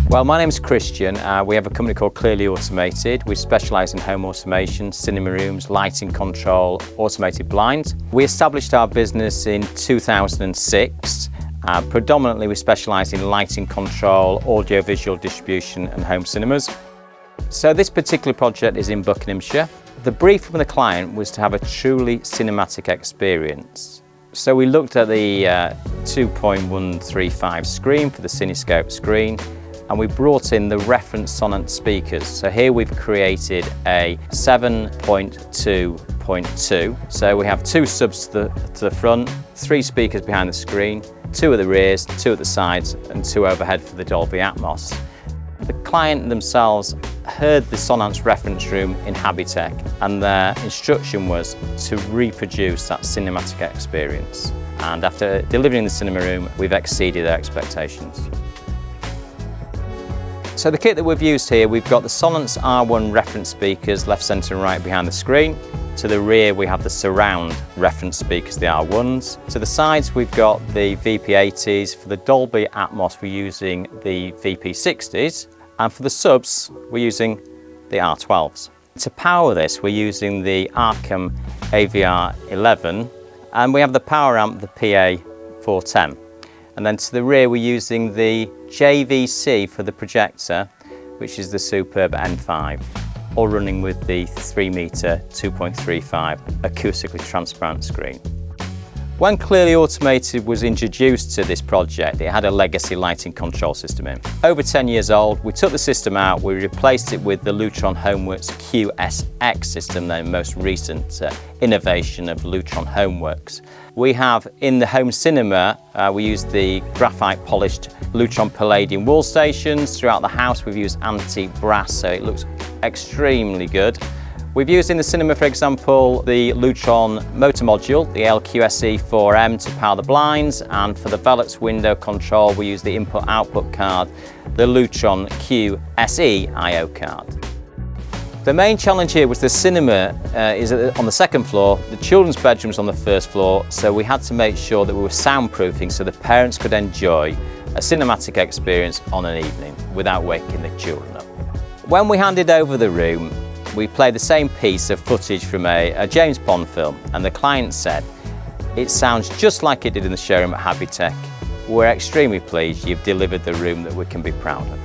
Well, my name's Christian. We have a company called Clearly Automated. We specialise in home automation, cinema rooms, lighting control, automated blinds. We established our business in 2006. Predominantly we specialise in lighting control, audio-visual distribution and home cinemas. So this particular project is in Buckinghamshire. The brief from the client was to have a truly cinematic experience. So we looked at the 2.135 screen for the cinemascope screen, and we brought in the reference Sonance speakers. So here we've created a 7.2.2. So we have two subs to the front, 3 speakers behind the screen, 2 at the rears, 2 at the sides, and 2 overhead for the Dolby Atmos. The client themselves heard the Sonance reference room in Habitek, and their instruction was to reproduce that cinematic experience. And after delivering the cinema room, we've exceeded their expectations. So the kit that we've used here, we've got the Sonance R1 Reference Speakers left, centre and right behind the screen. To the rear we have the surround reference speakers, the R1s. To the sides we've got the VP80s. For the Dolby Atmos we're using the VP60s, and for the subs we're using the R12s. To power this we're using the Arkham AVR11, and we have the power amp, the PA410. And then to the rear we're using the JVC for the projector, which is the superb N5, all running with the 3-metre 2.35 acoustically transparent screen. When Clearly Automated was introduced to this project, it had a legacy lighting control system in. Over 10 years old, we took the system out, we replaced it with the Lutron Homeworks QSX system, the most recent innovation of Lutron Homeworks. We have in the home cinema, we use the graphite polished Lutron Palladium wall stations. Throughout the house we've used antique brass, so it looks extremely good. We've used in the cinema, for example, the Lutron motor module, the LQSE4M to power the blinds, and for the Velux window control we use the input-output card, the Lutron QSE I/O card. The main challenge here was the cinema is on the second floor, the children's bedroom's on the first floor, so we had to make sure that we were soundproofing so the parents could enjoy a cinematic experience on an evening without waking the children up. When we handed over the room, we played the same piece of footage from a James Bond film, and the client said, "It sounds just like it did in the showroom at Habitek. We're extremely pleased you've delivered the room that we can be proud of."